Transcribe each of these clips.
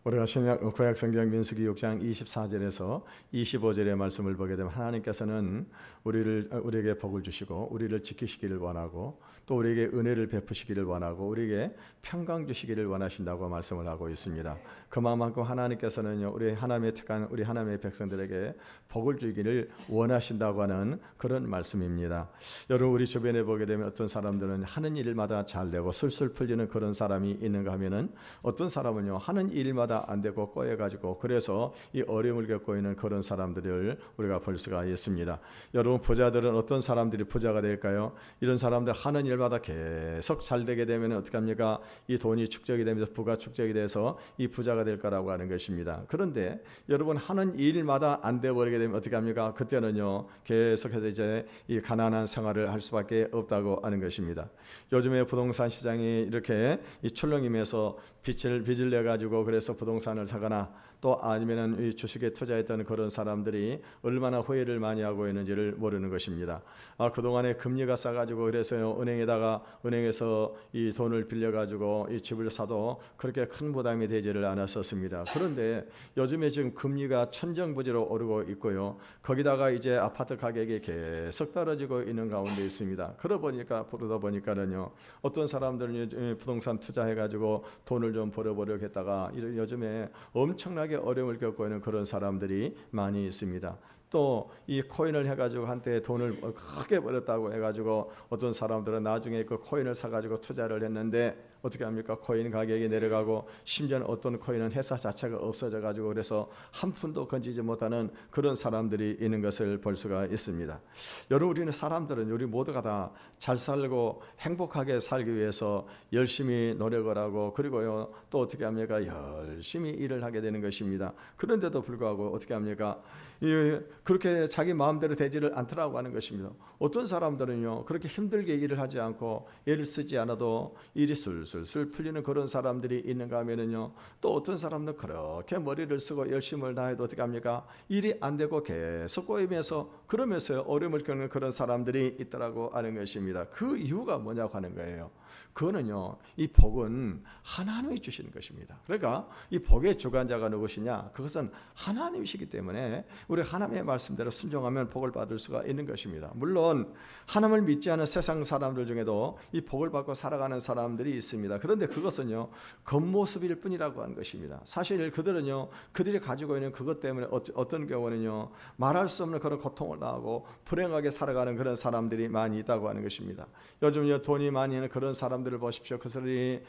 우리가 구약 성경 민수기 6장 24절에서 25절의 말씀을 보게 되면 하나님께서는 우리에게 복을 주시고 우리를 지키시기를 원하고 또 우리에게 은혜를 베푸시기를 원하고 우리에게 평강 주시기를 원하신다고 말씀을 하고 있습니다. 그만큼 하나님께서는요, 우리 하나님의 택한 우리 하나님의 백성들에게 복을 주기를 원하신다고 하는 그런 말씀입니다. 여러분, 우리 주변에 보게 되면 어떤 사람들은 하는 일마다 잘 되고 술술 풀리는 그런 사람이 있는가 하면은 어떤 사람은요, 하는 일마다 안 되고 꼬여가지고 그래서 이 어려움을 겪고 있는 그런 사람들을 우리가 볼 수가 있습니다. 여러분, 부자들은 어떤 사람들이 부자가 될까요? 이런 사람들 하는 일마다 계속 잘 되게 되면 어떻게 합니까? 이 돈이 축적이 되면서 부가 축적이 돼서 이 부자가 될 거라고 하는 것입니다. 그런데 여러분, 하는 일마다 안 돼 버리게 되면 어떻게 합니까? 그때는요, 계속해서 이제 이 가난한 생활을 할 수밖에 없다고 하는 것입니다. 요즘에 부동산 시장이 이렇게 이 출렁이면서 빚을 내 가지고 그래서 부동산을 사거나 또 아니면은 이 주식에 투자했던 그런 사람들이 얼마나 후회를 많이 하고 있는지를 모르는 것입니다. 그동안에 금리가 싸가지고 그래서 은행에서 이 돈을 빌려가지고 이 집을 사도 그렇게 큰 부담이 되지를 않았었습니다. 그런데 요즘에 지금 금리가 천정부지로 오르고 있고요. 거기다가 이제 아파트 가격이 계속 떨어지고 있는 가운데 있습니다. 그러다 보니까는요, 어떤 사람들은 부동산 투자해가지고 돈을 좀 벌어보려겠다가 요즘에 엄청나게 어려움을 겪고 있는 그런 사람들이 많이 있습니다. 또 이 코인을 해가지고 한때 돈을 크게 벌었다고 해가지고 어떤 사람들은 나중에 그 코인을 사가지고 투자를 했는데 어떻게 합니까? 코인 가격이 내려가고 심지어는 어떤 코인은 회사 자체가 없어져가지고 그래서 한 푼도 건지지 못하는 그런 사람들이 있는 것을 볼 수가 있습니다. 여러분, 우리 모두가 다 잘 살고 행복하게 살기 위해서 열심히 노력을 하고 그리고요, 또 어떻게 합니까? 열심히 일을 하게 되는 것입니다. 그런데도 불구하고 어떻게 합니까? 그렇게 자기 마음대로 되지를 않더라고 하는 것입니다. 어떤 사람들은요, 그렇게 힘들게 일을 하지 않고 애를 쓰지 않아도 일이 술술 풀리는 그런 사람들이 있는가 하면은요, 또 어떤 사람들은 그렇게 머리를 쓰고 열심을 다해도 어떻게 합니까? 일이 안 되고 계속 그러면서 어려움을 겪는 그런 사람들이 있더라고 하는 것입니다. 그 이유가 뭐냐고 하는 거예요. 그거는요, 이 복은 하나님이 주시는 것입니다. 그러니까 이 복의 주관자가 누구시냐? 그것은 하나님이시기 때문에 우리 하나님의 말씀대로 순종하면 복을 받을 수가 있는 것입니다. 물론 하나님을 믿지 않은 세상 사람들 중에도 이 복을 받고 살아가는 사람들이 있습니다. 그런데 그것은요, 겉모습일 뿐이라고 하는 것입니다. 사실 그들이 가지고 있는 그것 때문에 어떤 경우는요, 말할 수 없는 그런 고통을 당하고 불행하게 살아가는 그런 사람들이 많이 있다고 하는 것입니다. 요즘 돈이 많이 있는 그런 사람들을 보십시오. 그들이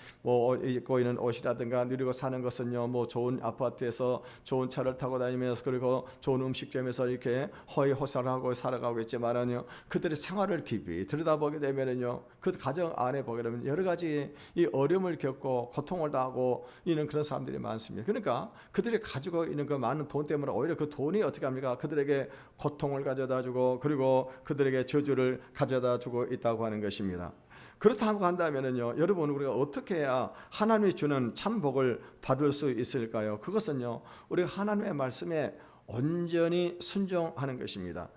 입고 있는 옷이라든가 누리고 사는 것은요, 좋은 아파트에서 좋은 차를 타고 다니면서 그리고 좋은 음식점에서 이렇게 허위호사하고 살아가고 있지만은요, 그들의 생활을 깊이 들여다보게 되면은요, 그 가정 안에 보게 되면 여러 가지 이 어려움을 겪고 고통을 당하고 있는 그런 사람들이 많습니다. 그러니까 그들이 가지고 있는 그 많은 돈 때문에 오히려 그 돈이 어떻게 합니까? 그들에게 고통을 가져다주고 그리고 그들에게 저주를 가져다주고 있다고 하는 것입니다. 그렇다고 한다면은요, 여러분, 우리가 어떻게 해야 하나님이 주는 참 복을 받을 수 있을까요? 그것은요, 우리가 하나님의 말씀에 온전히 순종하는 것입니다.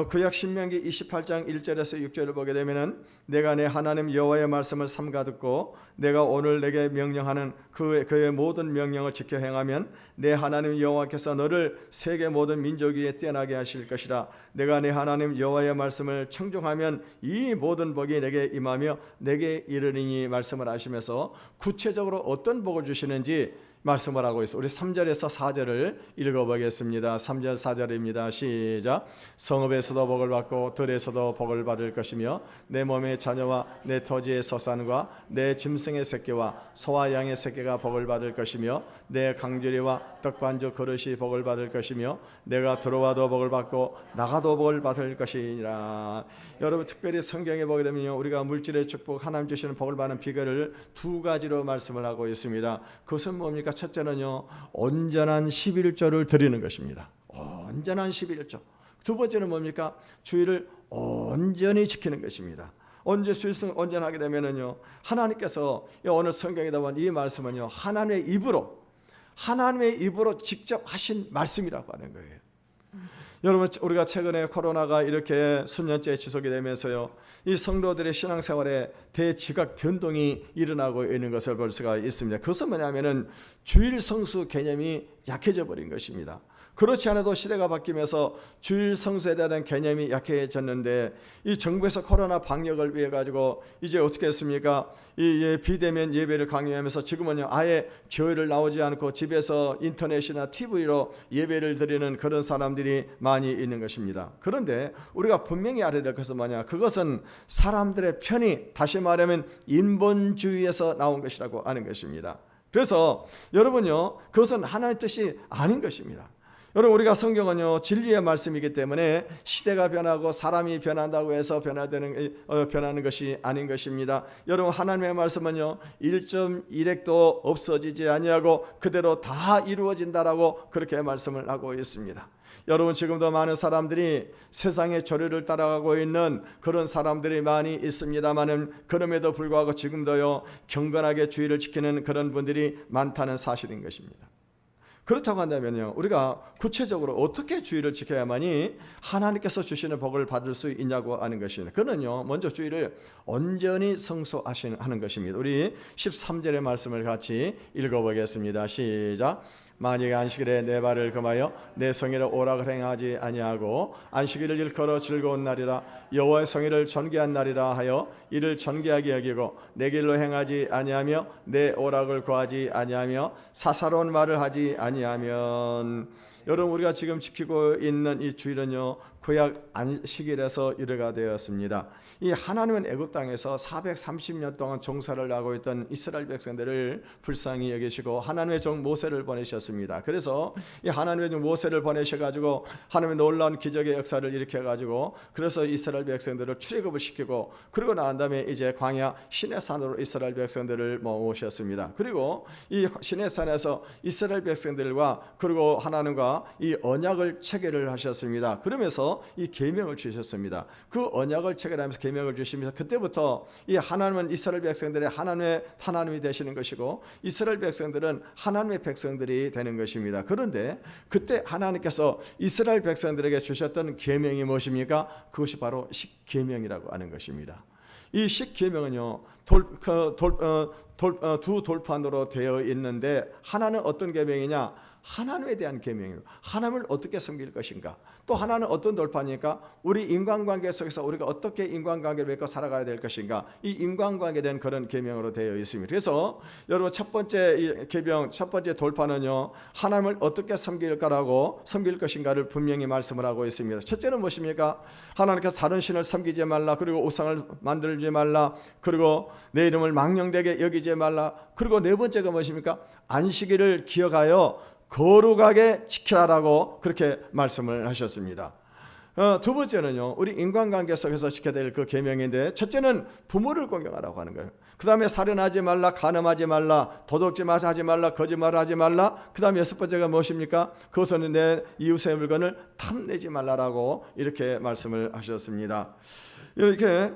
구약 신명기 28장 1절에서 6절을 보게 되면은 내가 내 하나님 여호와의 말씀을 삼가 듣고 내가 오늘 내게 명령하는 그의 모든 명령을 지켜 행하면 내 하나님 여호와께서 너를 세계 모든 민족 위에 뛰어나게 하실 것이라. 내가 내 하나님 여호와의 말씀을 청종하면 이 모든 복이 내게 임하며 내게 이르리니 말씀을 하시면서 구체적으로 어떤 복을 주시는지 말씀을 하고 있어. 우리 3절에서 4절을 읽어보겠습니다. 3절 4절입니다. 시작. 성읍에서도 복을 받고 들에서도 복을 받을 것이며 내 몸의 자녀와 내 토지의 소산과 내 짐승의 새끼와 소와 양의 새끼가 복을 받을 것이며 내 강주리와 떡반죽 그릇이 복을 받을 것이며 내가 들어와도 복을 받고 나가도 복을 받을 것이니라. 여러분, 특별히 성경에 보게 되면요, 우리가 물질의 축복, 하나님 주시는 복을 받는 비결을 두 가지로 말씀을 하고 있습니다. 그것은 뭡니까? 첫째는요, 온전한 11조를 드리는 것입니다. 온전한 11조. 두 번째는 뭡니까? 주의를 온전히 지키는 것입니다. 언제 수일성 온전하게 되면은요, 하나님께서 오늘 성경에다 본 이 말씀은요, 하나님의 입으로 직접 하신 말씀이라고 하는 거예요. 여러분, 우리가 최근에 코로나가 이렇게 수년째 지속이 되면서요, 이 성도들의 신앙생활에 대지각 변동이 일어나고 있는 것을 볼 수가 있습니다. 그것은 뭐냐면은 주일 성수 개념이 약해져 버린 것입니다. 그렇지 않아도 시대가 바뀌면서 주일 성수에 대한 개념이 약해졌는데, 이 정부에서 코로나 방역을 위해 가지고 이제 어떻게 했습니까? 이 비대면 예배를 강요하면서 지금은요, 아예 교회를 나오지 않고 집에서 인터넷이나 TV로 예배를 드리는 그런 사람들이 많이 있는 것입니다. 그런데 우리가 분명히 알아야 될 것은 뭐냐? 그것은 사람들의 편의, 다시 말하면 인본주의에서 나온 것이라고 하는 것입니다. 그래서 여러분요, 그것은 하나님의 뜻이 아닌 것입니다. 여러분, 우리가 성경은요, 진리의 말씀이기 때문에 시대가 변하고 사람이 변한다고 해서 변하는 것이 아닌 것입니다. 여러분, 하나님의 말씀은요, 1.1핵도 없어지지 아니하고 그대로 다 이루어진다라고 그렇게 말씀을 하고 있습니다. 여러분, 지금도 많은 사람들이 세상의 조류를 따라가고 있는 그런 사람들이 많이 있습니다만은, 그럼에도 불구하고 지금도요, 경건하게 주의를 지키는 그런 분들이 많다는 사실인 것입니다. 그렇다고 한다면요, 우리가 구체적으로 어떻게 주의를 지켜야만이 하나님께서 주시는 복을 받을 수 있냐고 하는 것입니다. 그는요, 먼저 주의를 온전히 성수하는 것입니다. 우리 13절의 말씀을 같이 읽어보겠습니다. 시작. 만일 안식일에 내 발을 금하여 내 성일을 오락을 행하지 아니하고 안식일을 일컬어 즐거운 날이라 여호와의 성일을 존귀한 날이라 하여 이를 존귀하게 여기고 내 길로 행하지 아니하며 내 오락을 구하지 아니하며 사사로운 말을 하지 아니하면. 여러분, 우리가 지금 지키고 있는 이 주일은요, 구약 안식일에서 유래가 되었습니다. 이 하나님은 애굽 땅에서 430년 동안 종살을 하고 있던 이스라엘 백성들을 불쌍히 여기시고 하나님의 종 모세를 보내셨습니다. 그래서 이 하나님의 종 모세를 보내셔가지고 하나님의 놀라운 기적의 역사를 일으켜가지고, 그래서 이스라엘 백성들을 출애굽을 시키고, 그리고 난 다음에 이제 광야 시내산으로 이스라엘 백성들을 모으셨습니다. 그리고 이 시내산에서 이스라엘 백성들과 그리고 하나님과 이 언약을 체결을 하셨습니다. 그러면서 이 계명을 주셨습니다. 그 언약을 체결하면서 계명을 주시면서 그때부터 이 하나님은 이스라엘 백성들의 하나님이 되시는 것이고 이스라엘 백성들은 하나님의 백성들이 되는 것입니다. 그런데 그때 하나님께서 이스라엘 백성들에게 주셨던 계명이 무엇입니까? 그것이 바로 십계명이라고 하는 것입니다. 이 십계명은요, 두 돌판으로 되어 있는데, 하나는 어떤 계명이냐? 하나님에 대한 계명이에요. 하나님을 어떻게 섬길 것인가? 또 하나는 어떤 돌판이니까? 우리 인간관계 속에서 우리가 어떻게 인간관계를 맺고 살아가야 될 것인가? 이 인간관계에 대한 그런 계명으로 되어 있습니다. 그래서 여러분, 첫 번째 계명, 첫 번째 돌판은요, 하나님을 어떻게 섬길 것인가를 분명히 말씀을 하고 있습니다. 첫째는 무엇입니까? 하나님께서 다른 신을 섬기지 말라, 그리고 우상을 만들지 말라, 그리고 내 이름을 망령되게 여기지 말라, 그리고 네 번째가 무엇입니까? 안식일을 기억하여 거룩하게 지키라라고 그렇게 말씀을 하셨습니다. 두 번째는요, 우리 인간관계 속에서 지켜야 될 그 계명인데, 첫째는 부모를 공경하라고 하는 거예요. 그 다음에 살인하지 말라, 간음하지 말라, 도둑질하지 말라, 거짓말하지 말라. 그 다음에 여섯 번째가 무엇입니까? 그것은 내 이웃의 물건을 탐내지 말라라고 이렇게 말씀을 하셨습니다. 이렇게,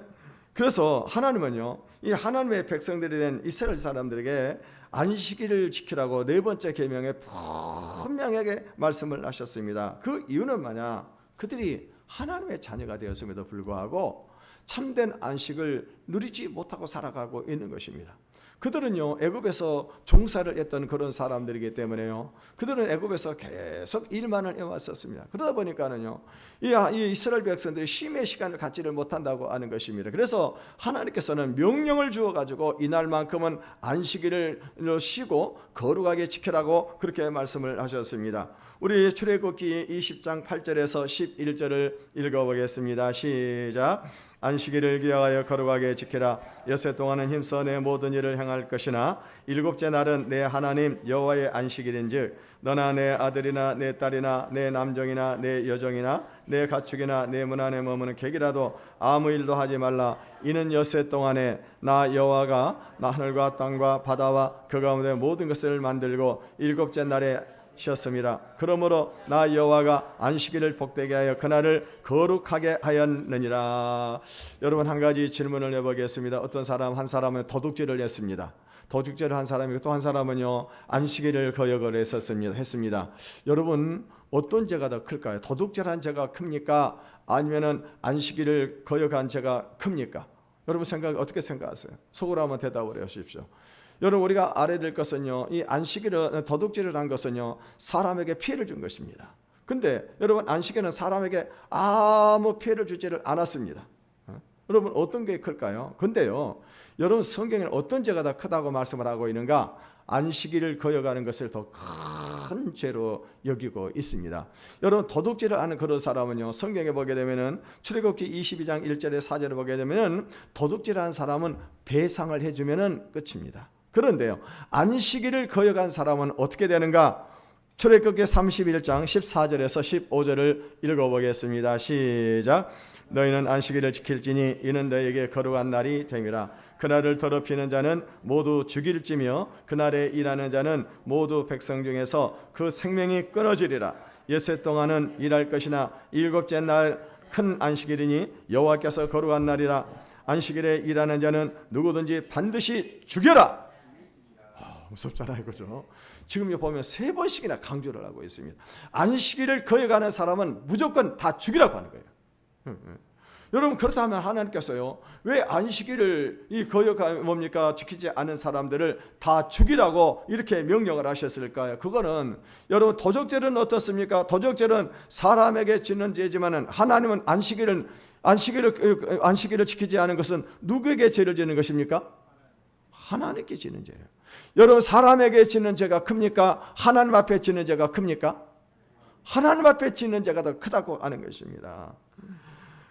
그래서 하나님은요, 이 하나님의 백성들이 된 이스라엘 사람들에게 안식일을 지키라고 네 번째 계명에 분명하게 말씀을 하셨습니다. 그 이유는 뭐냐? 그들이 하나님의 자녀가 되었음에도 불구하고 참된 안식을 누리지 못하고 살아가고 있는 것입니다. 그들은요, 애굽에서 종살을 했던 그런 사람들이기 때문에요, 그들은 애굽에서 계속 일만을 해왔었습니다. 그러다 보니까는요, 이 이스라엘 백성들이 쉼의 시간을 갖지를 못한다고 하는 것입니다. 그래서 하나님께서는 명령을 주어가지고 이날만큼은 안식일을 쉬고 거룩하게 지키라고 그렇게 말씀을 하셨습니다. 우리 출애굽기 20장 8절에서 11절을 읽어보겠습니다. 시작. 안식일을 기억하여 거룩하게 지키라. 엿새 동안은 힘써 내 모든 일을 행할 것이나 일곱째 날은 내 하나님 여호와의 안식일인즉 너나 내 아들이나 내 딸이나 내 남종이나 내 여종이나 내 가축이나 내 문 안에 머무는 객이라도 아무 일도 하지 말라. 이는 엿새 동안에 나 여호와가 나 하늘과 땅과 바다와 그 가운데 모든 것을 만들고 일곱째 날에 쉬었습니다. 그러므로 나 여호와가 안식일을 복되게 하여 그날을 거룩하게 하였느니라. 여러분, 한 가지 질문을 해보겠습니다. 어떤 사람 한 사람은 도둑질을 했습니다. 도둑질을 한 사람이고 또 한 사람은요 안식일을 거역을 했습니다. 여러분 어떤 죄가 더 클까요? 도둑질한 죄가 큽니까? 아니면은 안식일을 거역한 죄가 큽니까? 여러분 어떻게 생각하세요? 속으로 한번 대답을 해주십시오. 여러분 우리가 알아야 될 것은요, 이 안식일을 도둑질을 한 것은요 사람에게 피해를 준 것입니다. 근데 여러분 안식일은 사람에게 아무 피해를 주지를 않았습니다. 여러분 어떤 게 클까요? 근데요 여러분 성경에 어떤 죄가 더 크다고 말씀을 하고 있는가? 안식일을 거역하는 것을 더 큰 죄로 여기고 있습니다. 여러분 도둑질을 하는 그런 사람은요 성경에 보게 되면은 출애굽기 22장 1절에 4절을 보게 되면은 도둑질하는 사람은 배상을 해주면은 끝입니다. 그런데요 안식일을 거역한 사람은 어떻게 되는가? 출애굽기 31장 14절에서 15절을 읽어보겠습니다. 시작. 너희는 안식일을 지킬지니 이는 너희에게 거룩한 날이 됨이라. 그날을 더럽히는 자는 모두 죽일지며 그날에 일하는 자는 모두 백성 중에서 그 생명이 끊어지리라. 엿새 동안은 일할 것이나 일곱째 날 큰 안식일이니 여호와께서 거룩한 날이라. 안식일에 일하는 자는 누구든지 반드시 죽여라. 무섭잖아요, 그죠? 지금 보면 3번씩이나 강조를 하고 있습니다. 안식일을 거역하는 사람은 무조건 다 죽이라고 하는 거예요. 여러분 그렇다면 하나님께서요 왜 안식일을 뭡니까 지키지 않은 사람들을 다 죽이라고 이렇게 명령을 하셨을까요? 그거는 여러분 도적죄는 어떻습니까? 도적죄는 사람에게 짓는 죄지만은 하나님은 안식일을 지키지 않은 것은 누구에게 죄를 짓는 것입니까? 하나님께 짓는 죄예요. 여러분 사람에게 짓는 죄가 큽니까? 하나님 앞에 짓는 죄가 큽니까? 하나님 앞에 짓는 죄가 더 크다고 하는 것입니다.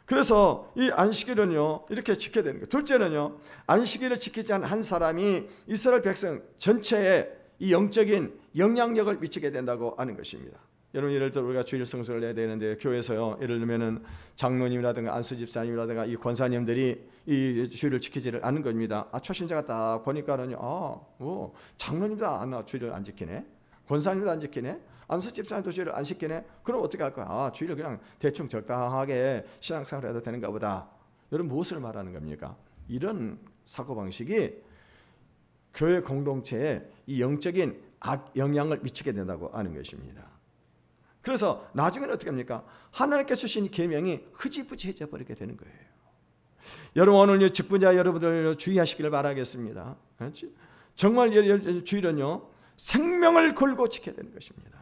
그래서 이 안식일은요 이렇게 지켜야 되는 거예요. 둘째는요 안식일을 지키지 않은 한 사람이 이스라엘 백성 전체에 이 영적인 영향력을 미치게 된다고 하는 것입니다. 여러분 예를 들어 우리가 주일 성수를 해야 되는데 교회에서요 예를 들면은 장로님이라든가 안수 집사님이라든가 이 권사님들이 이 주일을 지키지를 않는 겁니다. 초신자가 딱 보니까는요 장로님도 주일을 안 지키네, 권사님도 안 지키네, 안수 집사님도 주일을 안 지키네. 그럼 어떻게 할 거야? 주일을 그냥 대충 적당하게 신앙생활을 해도 되는가 보다. 여러분 무엇을 말하는 겁니까? 이런 사고방식이 교회 공동체에 이 영적인 영향을 미치게 된다고 하는 것입니다. 그래서 나중에는 어떻게 합니까? 하나님께 주신 계명이 흐지부지해져 버리게 되는 거예요. 여러분 오늘 직분자 여러분들 주의하시기를 바라겠습니다. 정말 주일은요 생명을 걸고 지켜야 되는 것입니다.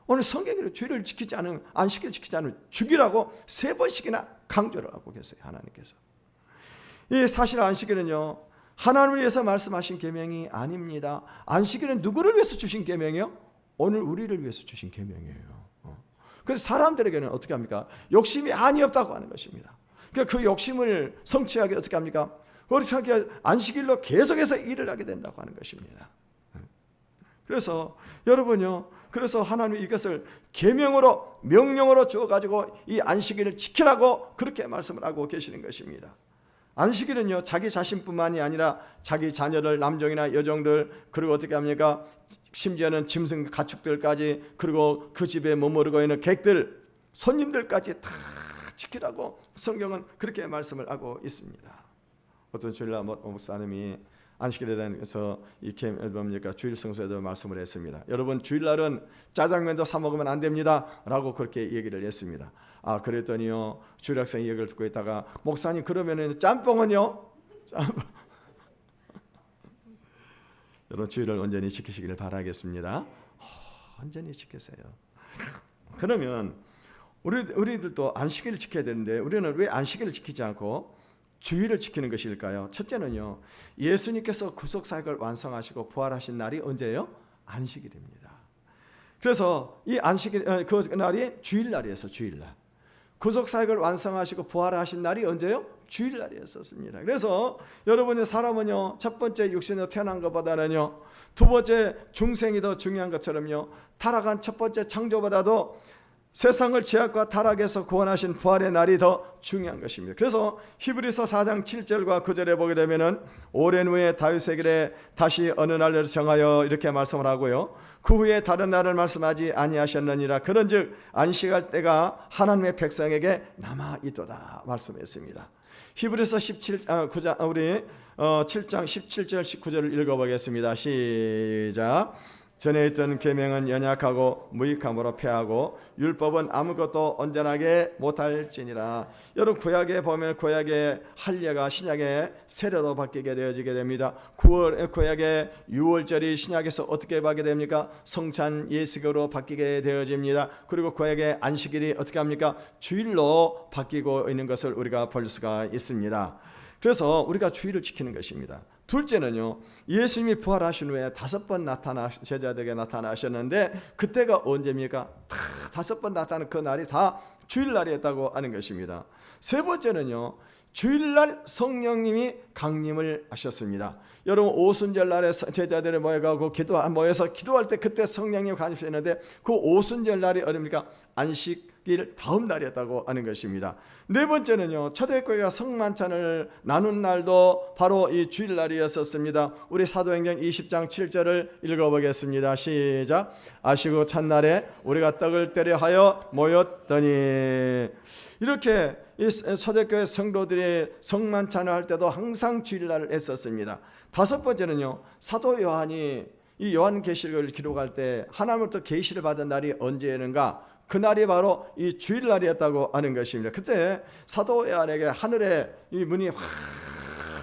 오늘 성경에는 주일을 지키지 않은 안식일을 지키지 않은 죽이라고 3번씩이나 강조를 하고 계세요. 하나님께서. 이 사실 안식일은요 하나님을 위해서 말씀하신 계명이 아닙니다. 안식일은 누구를 위해서 주신 계명이요? 오늘 우리를 위해서 주신 계명이에요. 그래서 사람들에게는 어떻게 합니까? 욕심이 아니 없다고 하는 것입니다. 그러니까 그 욕심을 성취하기 어떻게 합니까? 그렇게 안식일로 계속해서 일을 하게 된다고 하는 것입니다. 그래서 여러분요 그래서 하나님이 이것을 계명으로 명령으로 주어가지고 이 안식일을 지키라고 그렇게 말씀을 하고 계시는 것입니다. 안식일은요 자기 자신뿐만이 아니라 자기 자녀들 남종이나 여종들 그리고 어떻게 합니까? 심지어는 짐승 가축들까지 그리고 그 집에 머무르고 있는 객들 손님들까지 다 지키라고 성경은 그렇게 말씀을 하고 있습니다. 어떤 주일날 목사님이 안식일에 대해서 이렇게 뭡니까 주일 성수에도 말씀을 했습니다. 여러분 주일날은 짜장면도 사 먹으면 안 됩니다 라고 그렇게 얘기를 했습니다. 그랬더니요 주일 학생이 얘기를 듣고 있다가 목사님 그러면은 짬뽕은요? 여러분 주일을 온전히 지키시기를 바라겠습니다. 온전히 지키세요. 그러면 우리들도 안식일을 지켜야 되는데 우리는 왜 안식일을 지키지 않고 주일을 지키는 것일까요? 첫째는요 예수님께서 구속사역을 완성하시고 부활하신 날이 언제예요? 안식일입니다. 그래서 이 안식일 그 날이 주일날이었어. 주일날 구속사역을 완성하시고 부활하신 날이 언제요? 주일날이었습니다. 그래서 여러분의 사람은요 첫 번째 육신으로 태어난 것보다는요 두 번째 중생이 더 중요한 것처럼요 타락한 첫 번째 창조보다도 세상을 죄악과 타락에서 구원하신 부활의 날이 더 중요한 것입니다. 그래서 히브리서 4장 7절과 9절에 보게 되면은 오랜 후에 다윗에게 다시 어느 날을 정하여 이렇게 말씀을 하고요. 그 후에 다른 날을 말씀하지 아니하셨느니라. 그런즉 안식할 때가 하나님의 백성에게 남아 있도다 말씀했습니다. 히브리서 9장 우리 7장 17절 19절을 읽어보겠습니다. 시작. 전에 있던 계명은 연약하고 무익함으로 패하고 율법은 아무것도 온전하게 못할지니라. 여러분 구약에 보면 구약의 할례가 신약의 세례로 바뀌게 되어지게 됩니다. 구약의 유월절이 신약에서 어떻게 바뀌게 됩니까? 성찬 예식으로 바뀌게 되어집니다. 그리고 구약의 안식일이 어떻게 합니까? 주일로 바뀌고 있는 것을 우리가 볼 수가 있습니다. 그래서 우리가 주일을 지키는 것입니다. 둘째는요, 예수님이 부활하신 후에 5번 제자들에게 나타나셨는데 그때가 언제입니까? 5번 나타나는 그 날이 다 주일날이었다고 하는 것입니다. 세 번째는요, 주일날 성령님이 강림을 하셨습니다. 여러분 오순절 날에 제자들이 모여서 기도할 때 그때 성령님 강림하셨는데 그 오순절 날이 어딥니까? 안식일 다음 날이었다고 하는 것입니다. 네 번째는요, 초대교회가 성만찬을 나눈 날도 바로 이 주일날이었었습니다. 우리 사도행전 20장 7절을 읽어보겠습니다. 시작. 아시고 첫날에 우리가 떡을 떼려 하여 모였더니. 이렇게 이 초대교회 성도들이 성만찬을 할 때도 항상 주일날을 했었습니다. 다섯 번째는요, 사도 요한이 이 요한계시록을 기록할 때 하나님으로부터 계시를 받은 날이 언제였는가? 그날이 바로 이 주일날이었다고 하는 것입니다. 그때 사도 요한에게 하늘의 이 문이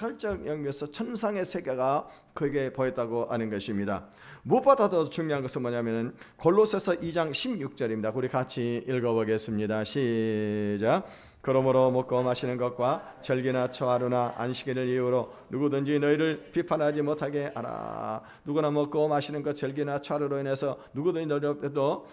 활짝 열려서 천상의 세계가 그에게 보였다고 하는 것입니다. 무엇보다 더 중요한 것은 뭐냐면 골로새서 2장 16절입니다. 우리 같이 읽어보겠습니다. 시작. 그러므로 먹고 마시는 것과 절기나 초하루나 안식일을 이유로 누구든지 너희를 비판하지 못하게 하라. 누구나 먹고 마시는 것 절기나 초하루로 인해서 누구든지 너희도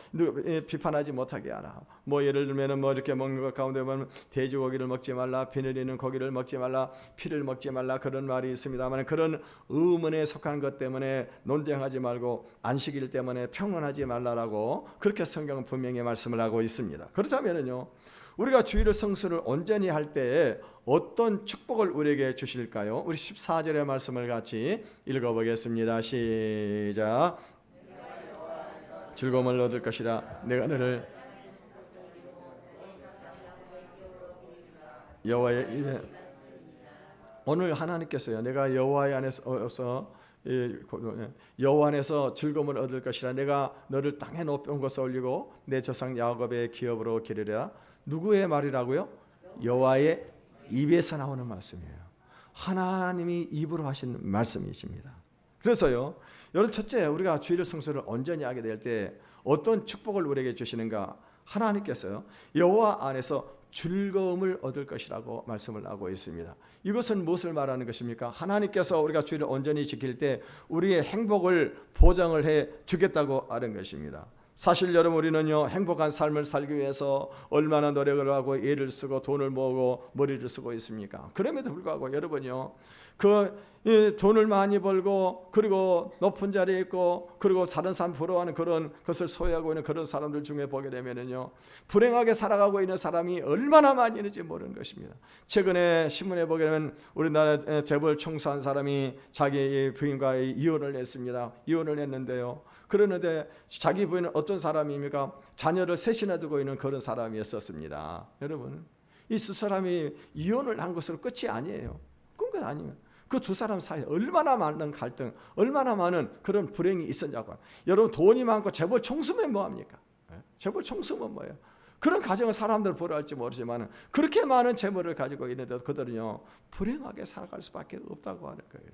비판하지 못하게 하라. 뭐 예를 들면 뭐 이렇게 먹는 것 가운데 보면 돼지고기를 먹지 말라, 피 흘리는 고기를 먹지 말라, 피를 먹지 말라 그런 말이 있습니다만 그런 의문에 속한 것 때문에 논쟁하지 말고 안식일 때문에 평론하지 말라라고 그렇게 성경은 분명히 말씀을 하고 있습니다. 그렇다면은요, 우리가 주일을 성수를 온전히 할 때에 어떤 축복을 우리에게 주실까요? 우리 14절의 말씀을 같이 읽어보겠습니다. 시작. 즐거움을 얻을 것이라 내가 너를 여호와의 입에. 오늘 하나님께서요, 내가 여호와의 안에서 여호와 안에서 즐거움을 얻을 것이라 내가 너를 땅에 높은 곳에 올리고 내 조상 야곱의 기업으로 기르리라. 누구의 말이라고요? 여호와의 입에서 나오는 말씀이에요. 하나님이 입으로 하신 말씀이십니다. 그래서요, 여러분 첫째, 우리가 주일을 성수를 온전히 하게 될 때 어떤 축복을 우리에게 주시는가? 하나님께서요, 여호와 안에서 즐거움을 얻을 것이라고 말씀을 하고 있습니다. 이것은 무엇을 말하는 것입니까? 하나님께서 우리가 주일을 온전히 지킬 때 우리의 행복을 보장을 해 주겠다고 하는 것입니다. 사실 여러분, 우리는요, 행복한 삶을 살기 위해서 얼마나 노력을 하고 애를 쓰고 돈을 모으고 머리를 쓰고 있습니까? 그럼에도 불구하고 여러분요, 돈을 많이 벌고 그리고 높은 자리에 있고 그리고 다른 사람 부러워하는 그런 것을 소유하고 있는 그런 사람들 중에 보게 되면은요, 불행하게 살아가고 있는 사람이 얼마나 많이 있는지 모르는 것입니다. 최근에 신문에 보게 되면 우리나라 재벌 총수한 사람이 자기 부인과 이혼을 했습니다. 이혼을 했는데요, 그러는데 자기 부인은 어떤 사람입니까? 자녀를 셋이나 두고 있는 그런 사람이었었습니다. 여러분, 이 두 사람이 이혼을 한 것으로 끝이 아니에요. 그건 아니면 그 두 사람 사이에 얼마나 많은 갈등, 얼마나 많은 그런 불행이 있었냐고. 여러분, 돈이 많고 재벌 총수면 뭐합니까? 재벌 총수면 뭐예요? 그런 가정을 사람들 보러 할지 모르지만 그렇게 많은 재물을 가지고 있는데 그들은요, 불행하게 살아갈 수밖에 없다고 하는 거예요.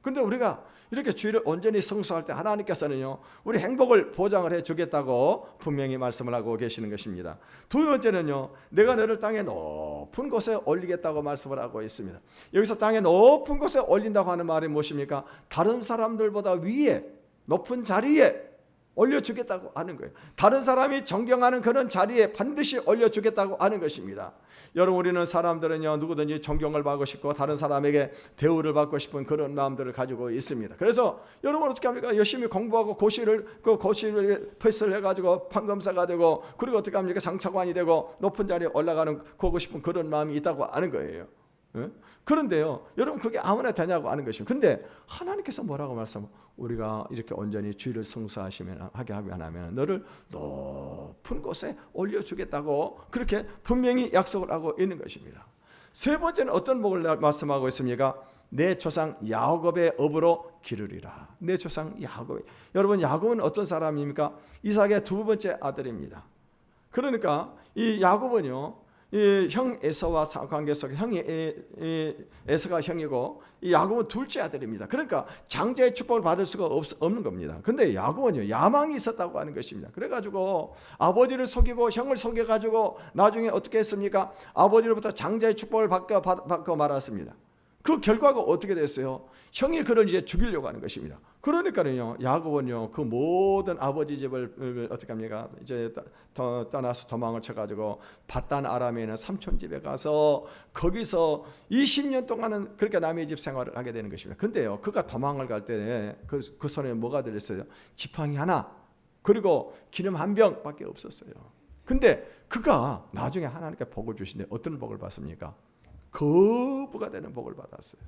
그런데 우리가 이렇게 주일을 온전히 성수할 때 하나님께서는요, 우리 행복을 보장을 해주겠다고 분명히 말씀을 하고 계시는 것입니다. 두 번째는요, 내가 너를 땅의 높은 곳에 올리겠다고 말씀을 하고 있습니다. 여기서 땅의 높은 곳에 올린다고 하는 말이 무엇입니까? 다른 사람들보다 위에 높은 자리에 올려주겠다고 하는 거예요. 다른 사람이 존경하는 그런 자리에 반드시 올려주겠다고 하는 것입니다. 여러분, 우리는 사람들은요, 누구든지 존경을 받고 싶고 다른 사람에게 대우를 받고 싶은 그런 마음들을 가지고 있습니다. 그래서 여러분 어떻게 합니까? 열심히 공부하고 고시를 패스를 해가지고 판검사가 되고 그리고 어떻게 합니까? 장차관이 되고 높은 자리에 올라가는 고고 싶은 그런 마음이 있다고 하는 거예요. 그런데요, 여러분, 그게 아무나 되냐고 하는 것입니다. 근데 하나님께서 뭐라고 말씀하면 우리가 이렇게 온전히 주일을 성수하게 하면 너를 높은 곳에 올려주겠다고 그렇게 분명히 약속을 하고 있는 것입니다. 세 번째는 어떤 복을 말씀하고 있습니까? 내 조상 야곱의 업으로 기르리라. 내 조상 야곱. 여러분, 야곱은 어떤 사람입니까? 이삭의 두 번째 아들입니다. 그러니까 이 야곱은요, 이 형 에서와 관계 속에 형이 에서가 형이고 이 야곱은 둘째 아들입니다. 그러니까 장자의 축복을 받을 수가 없는 겁니다. 근데 야곱은요, 야망이 있었다고 하는 것입니다. 그래가지고 아버지를 속이고 형을 속여가지고 나중에 어떻게 했습니까? 아버지로부터 장자의 축복을 받고 말았습니다. 그 결과가 어떻게 됐어요? 형이 그를 이제 죽이려고 하는 것입니다. 그러니까요, 야곱은요, 그 모든 아버지 집을 어떻게 합니까? 이제 떠나서 도망을 쳐가지고 바단 아람에 있는 삼촌 집에 가서 거기서 20년 동안은 그렇게 남의 집 생활을 하게 되는 것입니다. 근데요, 그가 도망을 갈 때 그 손에 뭐가 들었어요? 지팡이 하나, 그리고 기름 한 병밖에 없었어요. 근데 그가 나중에 하나님께 복을 주신데 어떤 복을 받습니까? 거부가 되는 복을 받았어요.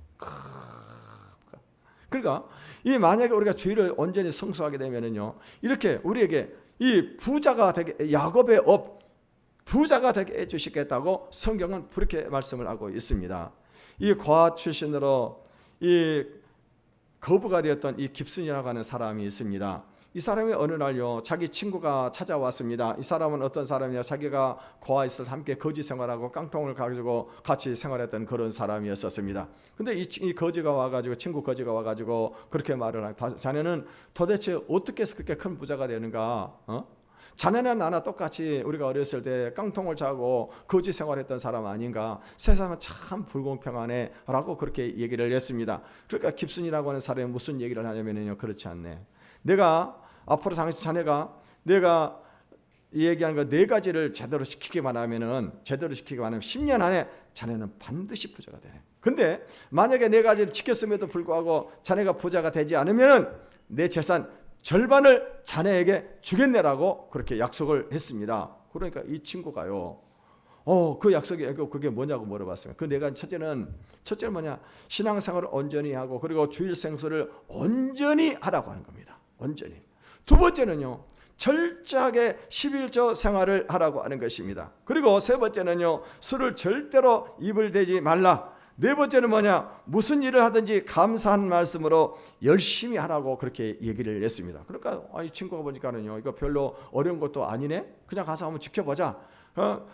그러니까 이 만약에 우리가 주의를 온전히 성수하게 되면은요, 이렇게 우리에게 이 부자가 되게, 야곱의 업 부자가 되게 해주시겠다고 성경은 그렇게 말씀을 하고 있습니다. 이 고아 출신으로 이 거부가 되었던 이 깁슨이라고 하는 사람이 있습니다. 이 사람이 어느 날요, 자기 친구가 찾아왔습니다. 이 사람은 어떤 사람이냐? 자기가 고아있을 함께 거지 생활하고 깡통을 가지고 같이 생활했던 그런 사람이었었습니다. 근데 이 거지가 와가지고, 친구 거지가 와가지고 그렇게 말을 하고, 자네는 도대체 어떻게 해서 그렇게 큰 부자가 되는가? 자네는 나나 똑같이 우리가 어렸을 때 깡통을 차고 거지 생활했던 사람 아닌가? 세상은 참 불공평하네 라고 그렇게 얘기를 했습니다. 그러니까 깁슨이라고 하는 사람이 무슨 얘기를 하냐면요, 그렇지 않네. 내가 앞으로 자네가 내가 얘기하는 거 네 가지를 제대로 시키기만 하면 10년 안에 자네는 반드시 부자가 되네. 근데 만약에 네 가지를 지켰음에도 불구하고 자네가 부자가 되지 않으면 내 재산 절반을 자네에게 주겠네라고 그렇게 약속을 했습니다. 그러니까 이 친구가요, 그 약속이 그게 뭐냐고 물어봤어요. 그 네 가지, 첫째는 뭐냐? 신앙생활을 온전히 하고, 그리고 주일 생수를 온전히 하라고 하는 겁니다. 온전히. 두 번째는요, 철저하게 11조 생활을 하라고 하는 것입니다. 그리고 세 번째는요, 술을 절대로 입을 대지 말라. 네 번째는 뭐냐? 무슨 일을 하든지 감사한 말씀으로 열심히 하라고 그렇게 얘기를 했습니다. 그러니까 이 친구가 보니까는요, 이거 별로 어려운 것도 아니네. 그냥 가서 한번 지켜보자.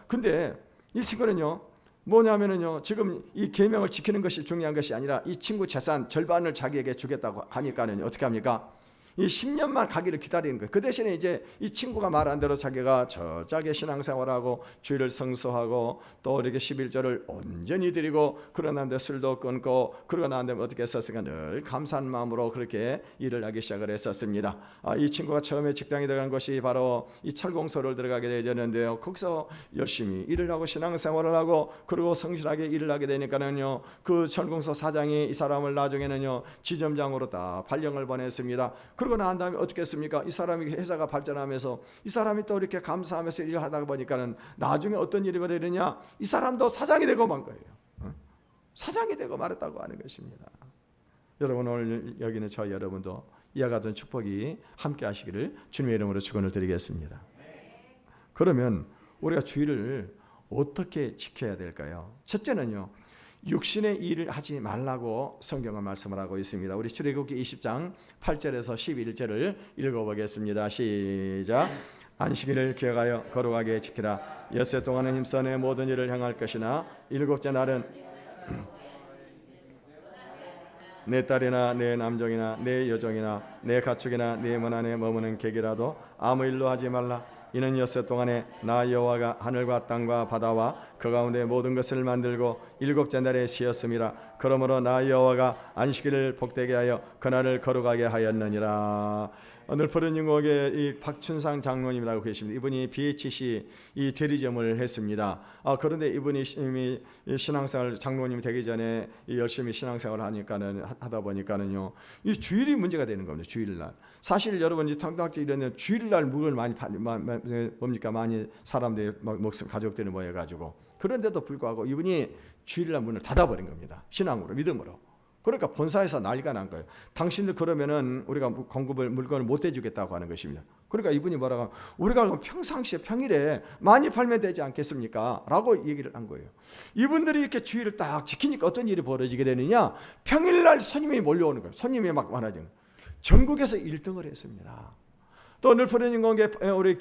근데 이 친구는요, 뭐냐면은요, 지금 이 계명을 지키는 것이 중요한 것이 아니라 이 친구 재산 절반을 자기에게 주겠다고 하니까는 어떻게 합니까? 이 10년만 가기를 기다리는 거예요. 그 대신에 이제 이 친구가 말한 대로 자기가 철저하게 신앙생활하고 주일을 성수하고 또 이렇게 11조를 온전히 드리고, 그러고 난 다음에 술도 끊고, 그러고 난 다음에 어떻게 했었으니까 늘 감사한 마음으로 그렇게 일을 하기 시작을 했었습니다. 이 친구가 처음에 직장에 들어간 것이 바로 이 철공소를 들어가게 되었는데요, 거기서 열심히 일을 하고 신앙생활을 하고 그리고 성실하게 일을 하게 되니까는요, 그 철공소 사장이 이 사람을 나중에는요, 지점장으로 다 발령을 보냈습니다. 그러고 난 다음에 어떻게 했습니까? 이 사람이 회사가 발전하면서 이 사람이 또 이렇게 감사하면서 일을 하다 보니까는 나중에 어떤 일이 벌어지냐? 이 사람도 사장이 되고 만 거예요. 사장이 되고 말았다고 하는 것입니다. 여러분, 오늘 여기는 저 여러분도 이와 같은 축복이 함께 하시기를 주님의 이름으로 축원을 드리겠습니다. 그러면 우리가 주일을 어떻게 지켜야 될까요? 첫째는요, 육신의 일을 하지 말라고 성경은 말씀을 하고 있습니다. 우리 출애굽기 20장 8절에서 11절을 읽어보겠습니다. 시작. 안식일을 기억하여 거룩하게 지키라. 엿새 동안은 힘써 내 모든 일을 행할 것이나 일곱째 날은 내 딸이나 내 남종이나 내 여종이나 내 가축이나 내 문 안에 머무는 객이라도 아무 일도 하지 말라. 이는 엿새 동안에 나 여호와가 하늘과 땅과 바다와 그 가운데 모든 것을 만들고 일곱째 날에 쉬었음이라. 그러므로 나 여호와가 안식일을 복되게 하여 그날을 거룩하게 하였느니라. 오늘 푸른 융옥의 이 박춘상 장로님이라고 계십니다. 이분이 BHC 이 대리점을 했습니다. 그런데 이분이 신앙생활 장로님이 되기 전에 열심히 신앙생활을 하다 보니까는요, 이 주일이 문제가 되는 겁니다. 주일날. 사실 여러분, 이 당당지 이런 주일날 묵을 많이 사람들이 목숨 가족들이 모여가지고, 그런데도 불구하고 이분이 주일날 문을 닫아버린 겁니다. 신앙으로, 믿음으로. 그러니까 본사에서 난리가 난 거예요. 당신들 그러면은 우리가 물건을 못 대주겠다고 하는 것입니다. 그러니까 이분이 뭐라고 하면 우리가 평상시에 평일에 많이 팔면 되지 않겠습니까? 라고 얘기를 한 거예요. 이분들이 이렇게 주의를 딱 지키니까 어떤 일이 벌어지게 되느냐? 평일날 손님이 몰려오는 거예요. 손님이 막 많아지는 거예요. 전국에서 1등을 했습니다. 또 늘푸른인공계 우리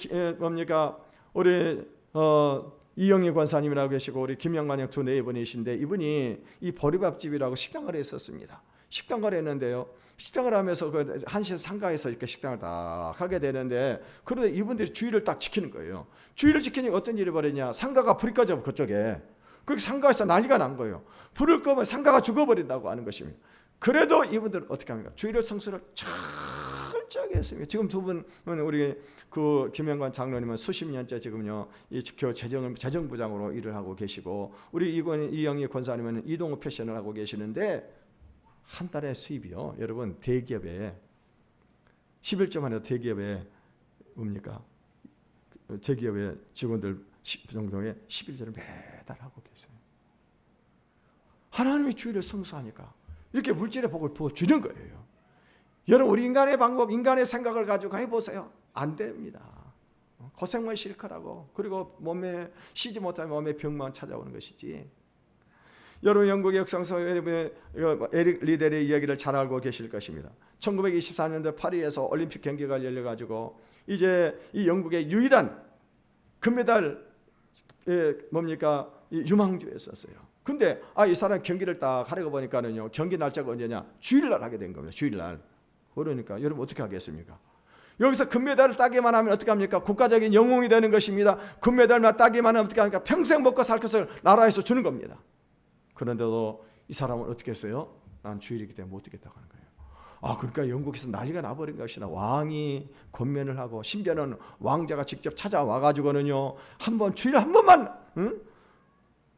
이영희 권사님이라고 계시고 우리 김영만형 두 네이버이신데 이분이 이 보리밥집이라고 식당을 했었습니다. 식당을 했는데요. 식당을 하면서 그 한시 상가에서 이렇게 식당을 딱 하게 되는데 그런데 이분들이 주의를 딱 지키는 거예요. 주의를 지키니까 어떤 일이 벌어지냐? 상가가 불이 꺼져 그쪽에. 그렇게 상가에서 난리가 난 거예요. 불을 끄면 상가가 죽어버린다고 하는 것입니다. 그래도 이분들은 어떻게 합니까? 주의를 성수를 철저하게 했습니다. 지금 두 분은 우리 그 김영관 장로님은 수십 년째 지금요 이 교회 재정부장으로 일을 하고 계시고 우리 이영희 권사님은 이동우 패션을 하고 계시는데 한 달에 수입이요. 여러분 대기업에 11조만 해도 대기업에 뭡니까? 대기업의 직원들 정도의 11조를 매달 하고 계세요. 하나님이 주의를 성수하니까 이렇게 물질의 복을 부어주는 거예요. 여러분 우리 인간의 방법, 인간의 생각을 가지고 해보세요. 안 됩니다. 고생만 싫거라고. 그리고 몸에 쉬지 못하면 몸에 병만 찾아오는 것이지. 여러분 영국의 역사서 에릭 리델의 이야기를 잘 알고 계실 것입니다. 1924년도 파리에서 올림픽 경기가 열려가지고 이제 이 영국의 유일한 금메달 유망주였었어요. 근데 이 사람 경기를 딱 하려고 보니까는요 경기 날짜가 언제냐? 주일날 하게 된 겁니다. 주일날. 그러니까 여러분 어떻게 하겠습니까? 여기서 금메달을 따기만 하면 어떻게 합니까? 국가적인 영웅이 되는 것입니다. 금메달만 따기만 하면 어떻게 합니까? 평생 먹고 살 것을 나라에서 주는 겁니다. 그런데도 이 사람은 어떻게 했어요? 난 주일이기 때문에 못 뛰겠다고 하는 거예요. 그러니까 영국에서 난리가 나버린 것이다. 왕이 권면을 하고 심지어는 왕자가 직접 찾아와가지고는요 한번 주일에 한 번만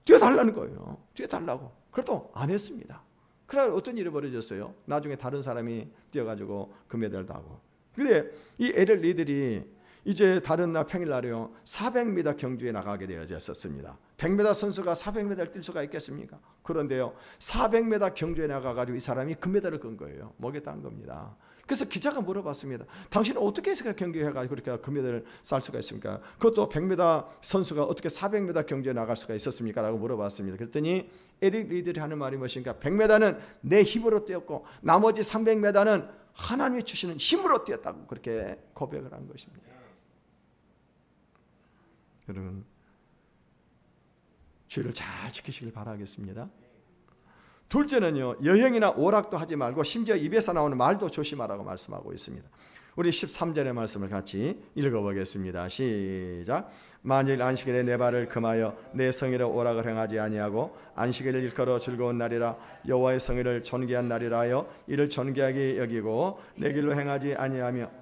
뛰어달라는 거예요. 뛰어달라고. 그래도 안 했습니다. 그래 어떤 일이 벌어졌어요? 나중에 다른 사람이 뛰어가지고 금메달을 따고. 근데 이 에릭 리들이 이제 다른 날 평일날에요 400m 경주에 나가게 되어졌었습니다. 100m 선수가 400m를 뛸 수가 있겠습니까? 그런데요 400m 경주에 나가가지고 이 사람이 금메달을 끈 거예요. 뭐게 딴 겁니다. 그래서 기자가 물어봤습니다. 당신은 어떻게 해서 경기해가지고 그렇게 금메달을 쌀 수가 있습니까? 그것도 100m 선수가 어떻게 400m 경주에 나갈 수가 있었습니까? 라고 물어봤습니다. 그랬더니 에릭 리들이 하는 말이 무엇인가? 100m는 내 힘으로 뛰었고 나머지 300m는 하나님이 주시는 힘으로 뛰었다고 그렇게 고백을 한 것입니다. 여러분 주의를 잘 지키시길 바라겠습니다. 둘째는요 여행이나 오락도 하지 말고 심지어 입에서 나오는 말도 조심하라고 말씀하고 있습니다. 우리 13절의 말씀을 같이 읽어보겠습니다. 시작. 만일 안식일에 내 발을 금하여 내 성일에 오락을 행하지 아니하고 안식일을 일컬어 즐거운 날이라 여호와의 성일을 존귀한 날이라 하여 이를 존귀하게 여기고 내 길로 행하지 아니하며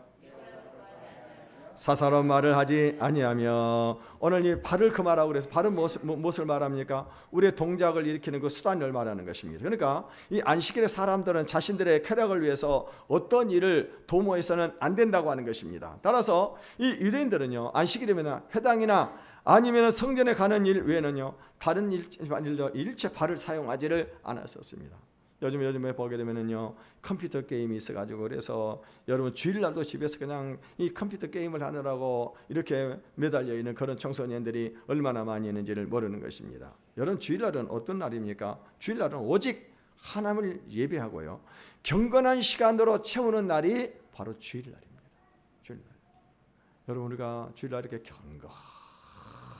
사사로운 말을 하지 아니하며. 오늘 이 발을 금하라고 그래서 발은 무엇을 말합니까? 우리의 동작을 일으키는 그 수단을 말하는 것입니다. 그러니까 이 안식일의 사람들은 자신들의 쾌락을 위해서 어떤 일을 도모해서는 안 된다고 하는 것입니다. 따라서 이 유대인들은요 안식일이면 회당이나 아니면 성전에 가는 일 외에는요 다른 일도 일체 발을 사용하지를 않았었습니다. 요즘에 보게 되면은요 컴퓨터 게임이 있어가지고 그래서 여러분 주일날도 집에서 그냥 이 컴퓨터 게임을 하느라고 이렇게 매달려 있는 그런 청소년들이 얼마나 많이 있는지를 모르는 것입니다. 여러분 주일날은 어떤 날입니까? 주일날은 오직 하나님을 예배하고요 경건한 시간으로 채우는 날이 바로 주일날입니다. 주일날. 여러분 우리가 주일날 이렇게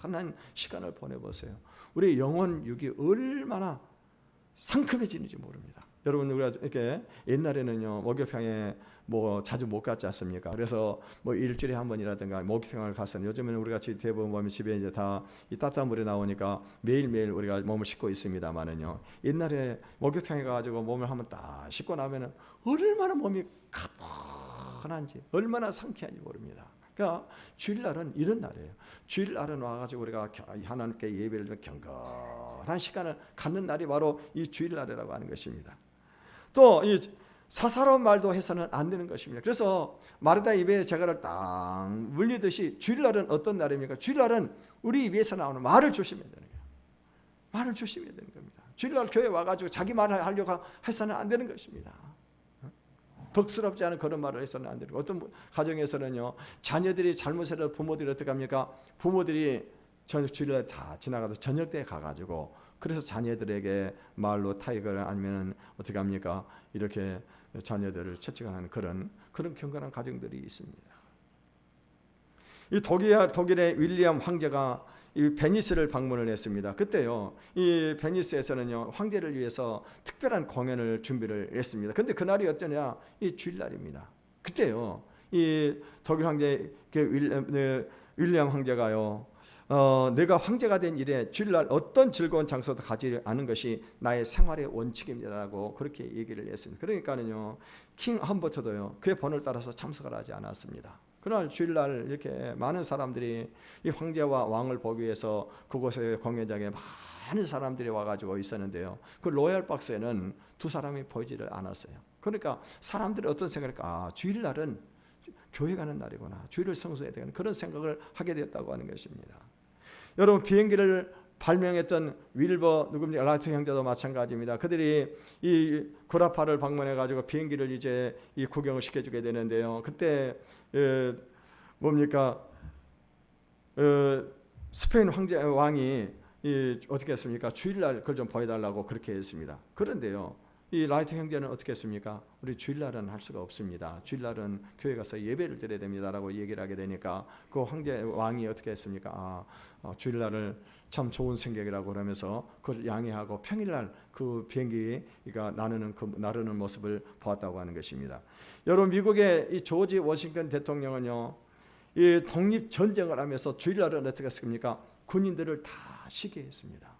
경건한 시간을 보내보세요. 우리 영혼 육이 얼마나 상큼해지는지 모릅니다. 여러분 우리가 이렇게 옛날에는요 목욕탕에 뭐 자주 못 갔지 않습니까? 그래서 뭐 일주일에 한 번이라든가 목욕탕을 갔었는데 요즘에는 우리가 대부분 보면 집에 이제 다 이 따뜻한 물이 나오니까 매일매일 우리가 몸을 씻고 있습니다만은요 옛날에 목욕탕에 가가지고 몸을 한번 딱 씻고 나면은 얼마나 몸이 가뿐한지 얼마나 상쾌한지 모릅니다. 그러니까 주일날은 이런 날이에요. 주일날은 와가지고 우리가 하나님께 예배를 좀 경건한 시간을 갖는 날이 바로 이 주일날이라고 하는 것입니다. 또 이 사사로운 말도 해서는 안 되는 것입니다. 그래서 마르다 입에 재갈을 딱 물리듯이 주일날은 어떤 날입니까? 주일날은 우리 입에서 나오는 말을 조심해야 되는 거예요. 말을 조심해야 되는 겁니다. 주일날 교회 와가지고 자기 말을 하려고 해서는 안 되는 것입니다. 덕스럽지 않은 그런 말을 해서는 안 되는 거. 어떤 가정에서는요, 자녀들이 잘못해도 부모들이 어떻게 합니까? 부모들이 주일날 다 지나가도 저녁 때 가가지고 그래서 자녀들에게 말로 타이거나 아니면 어떻게 합니까? 이렇게 자녀들을 채찍하는 그런 경건한 가정들이 있습니다. 이 독일의 윌리엄 황제가 이 베니스를 방문을 했습니다. 그때요, 이 베니스에서는요, 황제를 위해서 특별한 공연을 준비를 했습니다. 근데 그날이 어쩌냐? 이 주일날입니다. 그때요, 이 독일 황제 윌리엄 황제가요, 내가 황제가 된 이래 주일날 어떤 즐거운 장소도 가지 않은 것이 나의 생활의 원칙입니다라고 그렇게 얘기를 했습니다. 그러니까는요, 킹 험버트도요, 그의 번호를 따라서 참석을 하지 않았습니다. 그날 주일날 이렇게 많은 사람들이 이 황제와 왕을 보기 위해서 그곳의 공연장에 많은 사람들이 와가지고 있었는데요, 그 로얄 박스에는 두 사람이 보이지를 않았어요. 그러니까 사람들이 어떤 생각일까? 주일날은 교회 가는 날이구나, 주일을 성수해야 되는 그런 생각을 하게 되었다고 하는 것입니다. 여러분, 비행기를 발명했던 윌버 누굽니까? 라이트 형제도 마찬가지입니다. 그들이 이 구라파를 방문해 가지고 비행기를 이제 이 구경을 시켜주게 되는데요. 그때 스페인 왕이 어떻게 했습니까? 주일날 그걸 좀 보여달라고 그렇게 했습니다. 그런데요, 이 라이트 형제는 어떻게 했습니까? 우리 주일날은 할 수가 없습니다. 주일날은 교회 가서 예배를 드려야 됩니다라고 얘기를 하게 되니까 그 왕이 어떻게 했습니까? 주일날을 참 좋은 생각이라고 그러면서 그걸 양해하고 평일날 그 비행기가 나르는 모습을 보았다고 하는 것입니다. 여러분, 미국의 이 조지 워싱턴 대통령은요, 이 독립 전쟁을 하면서 주일날은 어떻게 했습니까? 군인들을 다 쉬게 했습니다.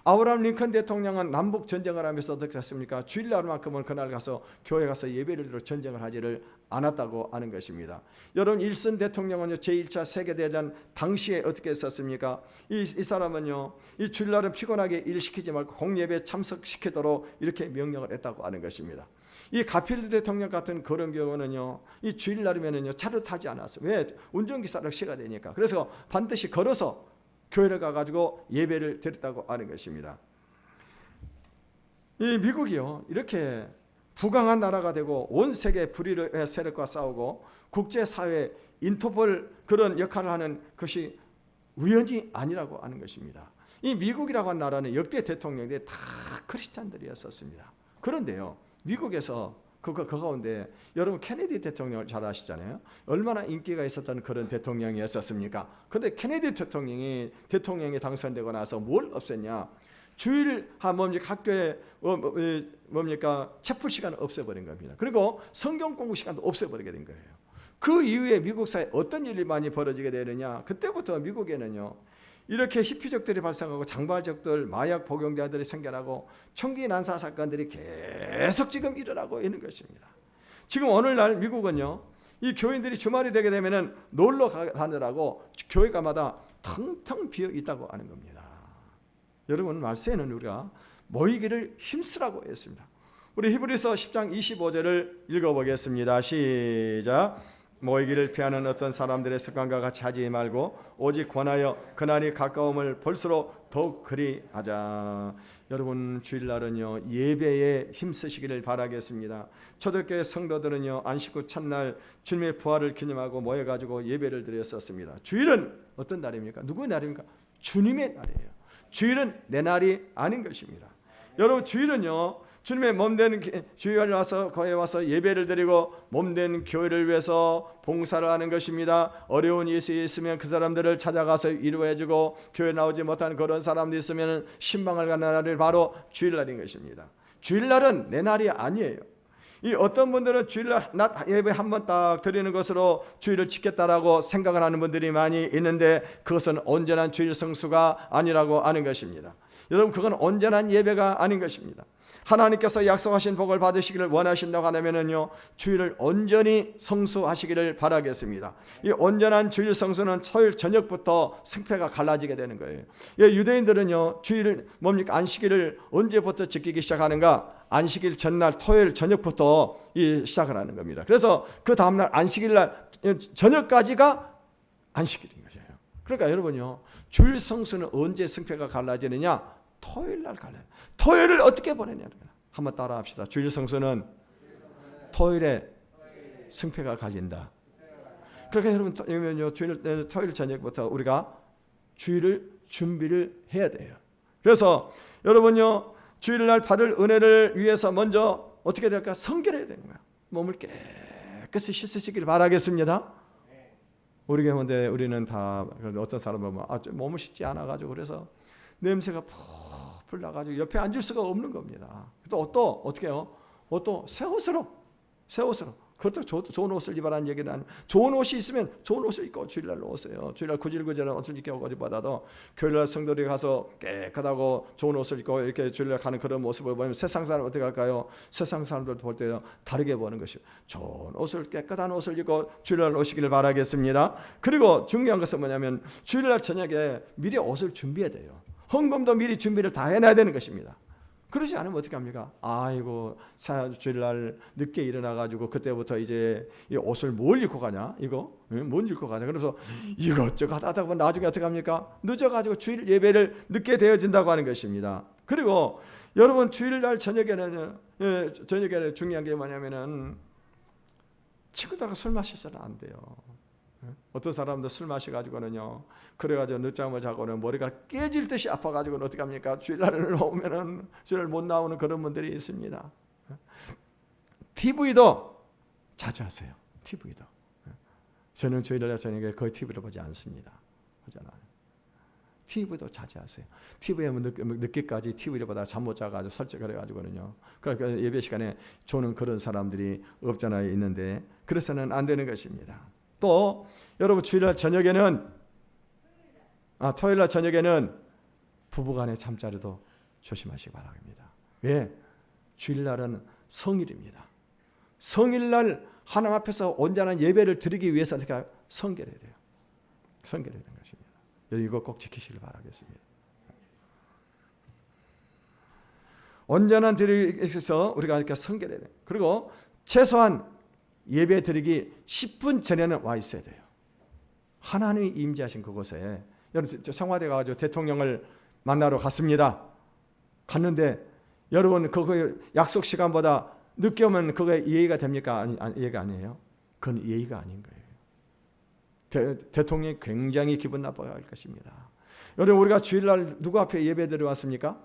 아브라함 링컨 대통령은 남북 전쟁을 하면서 어떻게 했습니까? 주일날만큼은 그날 가서 교회 가서 예배를 드려 전쟁을 하지를 않았다고 하는 것입니다. 여러분, 일슨 대통령은요, 제1차 세계대전 당시에 어떻게 했었습니까? 이 사람은요, 이 주일날은 피곤하게 일시키지 말고 공예배에 참석시키도록 이렇게 명령을 했다고 하는 것입니다. 이 가필드 대통령 같은 그런 경우는요, 이 주일날이면은요 차를 타지 않았어요. 왜? 운전기사를 시가 되니까. 그래서 반드시 걸어서 교회를 가가지고 예배를 드렸다고 하는 것입니다. 이 미국이요, 이렇게 부강한 나라가 되고 온 세계 불의의 세력과 싸우고 국제사회 인터폴 그런 역할을 하는 것이 우연이 아니라고 하는 것입니다. 이 미국이라고 하는 나라는 역대 대통령들이 다 크리스찬들이었었습니다. 그런데요, 미국에서 그 가운데 여러분 케네디 대통령을 잘 아시잖아요. 얼마나 인기가 있었던 그런 대통령이었었습니까? 그런데 케네디 대통령이 당선되고 나서 뭘 없앴냐? 주일 학교에 채플 시간을 없애버린 겁니다. 그리고 성경 공부 시간도 없애버리게 된 거예요. 그 이후에 미국 사회에 어떤 일이 많이 벌어지게 되느냐? 그때부터 미국에는요, 이렇게 히피족들이 발생하고 장발족들, 마약 복용자들이 생겨나고 총기 난사 사건들이 계속 지금 일어나고 있는 것입니다. 지금 오늘날 미국은요, 이 교인들이 주말이 되게 되면은 놀러 가느라고 교회가마다 텅텅 비어 있다고 하는 겁니다. 여러분, 말세에는 우리가 모이기를 힘쓰라고 했습니다. 우리 히브리서 10장 25절을 읽어보겠습니다. 시작. 모이기를 피하는 어떤 사람들의 습관과 같이 하지 말고 오직 권하여 그날이 가까움을 볼수록 더욱 그리하자. 여러분, 주일날은요, 예배에 힘쓰시기를 바라겠습니다. 초대교회 성도들은요, 안식 후 첫날 주님의 부활을 기념하고 모여가지고 예배를 드렸었습니다. 주일은 어떤 날입니까? 누구의 날입니까? 주님의 날이에요. 주일은 내 날이 아닌 것입니다. 여러분, 주일은요, 주님의 몸된 주일에 와서 거기에 와서 예배를 드리고 몸된 교회를 위해서 봉사를 하는 것입니다. 어려운 일이 있으면 그 사람들을 찾아가서 위로해주고 교회 나오지 못하는 그런 사람들이 있으면 신방을 가는 날이 바로 주일날인 것입니다. 주일날은 내 날이 아니에요. 이 어떤 분들은 주일날 낮 예배 한 번 딱 드리는 것으로 주일을 지켰다라고 생각을 하는 분들이 많이 있는데 그것은 온전한 주일 성수가 아니라고 하는 것입니다. 여러분, 그건 온전한 예배가 아닌 것입니다. 하나님께서 약속하신 복을 받으시기를 원하신다고 하면은요, 주일을 온전히 성수하시기를 바라겠습니다. 이 온전한 주일 성수는 토요일 저녁부터 승패가 갈라지게 되는 거예요. 유대인들은요, 주일 안식일을 언제부터 지키기 시작하는가? 안식일 전날 토요일 저녁부터 시작을 하는 겁니다. 그래서 그 다음날 안식일날 저녁까지가 안식일인 거예요. 그러니까 여러분요, 주일 성수는 언제 승패가 갈라지느냐? 토요일 날 갈래. 토요일을 어떻게 보내냐. 한번 따라 합시다. 주일 성수는 토요일에 승패가 갈린다. 그러니까 여러분 토요일 저녁부터 우리가 주일을 준비를 해야 돼요. 그래서 여러분요 주일날 받을 은혜를 위해서 먼저 어떻게 될까? 성결해야 되는 거야. 몸을 깨끗이 씻으시길 바라겠습니다. 우리 경우인데 우리는 다 어떤 사람은 몸을 씻지 않아 가지고 그래서 냄새가 풀 나가지고 옆에 앉을 수가 없는 겁니다. 또 어떻게 해요? 또 새 옷으로 그것도 좋은 옷을 입으라는 얘기는 아니에요. 좋은 옷이 있으면 좋은 옷을 입고 주일날 오세요. 주일날 구질구질한 옷을 입고 어디보다도 교일날 성도들이 가서 깨끗하고 좋은 옷을 입고 이렇게 주일날 가는 그런 모습을 보면 세상 사람 어떻게 할까요? 세상 사람들 볼 때 다르게 보는 것이요. 좋은 옷을 깨끗한 옷을 입고 주일날 오시기를 바라겠습니다. 그리고 중요한 것은 뭐냐면 주일날 저녁에 미리 옷을 준비해야 돼요. 헌금도 미리 준비를 다 해놔야 되는 것입니다. 그러지 않으면 어떻게 합니까? 아이고 주일날 늦게 일어나가지고 그때부터 이제 이 옷을 뭘 입고 가냐? 뭘 입고 가냐? 그래서 이것저것 하다 보면 나중에 어떻게 합니까? 늦어가지고 주일 예배를 늦게 되어진다고 하는 것입니다. 그리고 여러분 주일날 저녁에는 중요한 게 뭐냐면은 친구들하고 술 마시서는 안 돼요. 어떤 사람도 술 마셔가지고는요, 그래가지고 늦잠을 자고는 머리가 깨질 듯이 아파가지고는 어떻게 합니까? 주일날을 오면은 주일 못 나오는 그런 분들이 있습니다. TV도 자주 하세요. TV도. 저는 주일날 저녁에 거의 TV를 보지 않습니다. 보잖아요. TV도 자주 하세요. TV에 늦게까지 TV를 보다가 잠 못 자가지고 설정을 해가지고는요. 그러니까 예배 시간에 조는 그런 사람들이 없잖아요. 있는데 그래서는 안 되는 것입니다. 또 여러분 토요일날 저녁에는 부부간의 잠자리도 조심하시기 바랍니다. 왜? 주일날은 성일입니다. 성일날 하나님 앞에서 온전한 예배를 드리기 위해서 어떻게 성결해야 돼요. 성결해야 되는 것입니다. 이거 꼭 지키시길 바라겠습니다. 온전한 드리기 위해서 우리가 이렇게 성결해야 돼요. 그리고 최소한 예배 드리기 10분 전에는 와 있어야 돼요. 하나님이 임재하신 그곳에 여러분 청와대 가가지고 대통령을 만나러 갔는데 여러분 그거 약속 시간보다 늦게 오면 그게 예의가 됩니까? 예의가 아니에요. 그건 예의가 아닌 거예요. 대통령이 굉장히 기분 나빠할 것입니다. 여러분 우리가 주일날 누구 앞에 예배 드리러 왔습니까?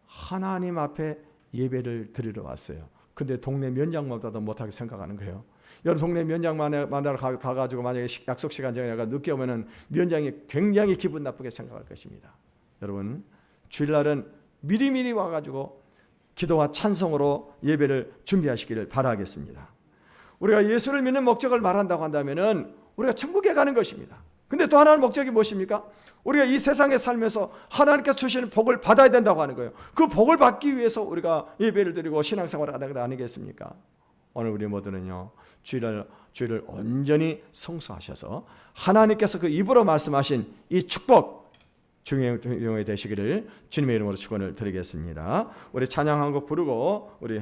하나님 앞에 예배를 드리러 왔어요. 근데 동네 면장마다도 못하게 생각하는 거예요. 여러분 동네 면장 만나러 가가지고 만약에 약속 시간 전에 늦게 오면은 면장이 굉장히 기분 나쁘게 생각할 것입니다. 여러분 주일날은 미리미리 와가지고 기도와 찬송으로 예배를 준비하시기를 바라겠습니다. 우리가 예수를 믿는 목적을 말한다고 한다면은 우리가 천국에 가는 것입니다. 근데 또 하나의 목적이 무엇입니까? 우리가 이 세상에 살면서 하나님께서 주시는 복을 받아야 된다고 하는 거예요. 그 복을 받기 위해서 우리가 예배를 드리고 신앙생활을 하는 것 아니겠습니까? 오늘 우리 모두는요 주일을 온전히 성수하셔서 하나님께서 그 입으로 말씀하신 이 축복 중용이 되시기를 주님의 이름으로 축원을 드리겠습니다. 우리 찬양 한 곡 부르고 우리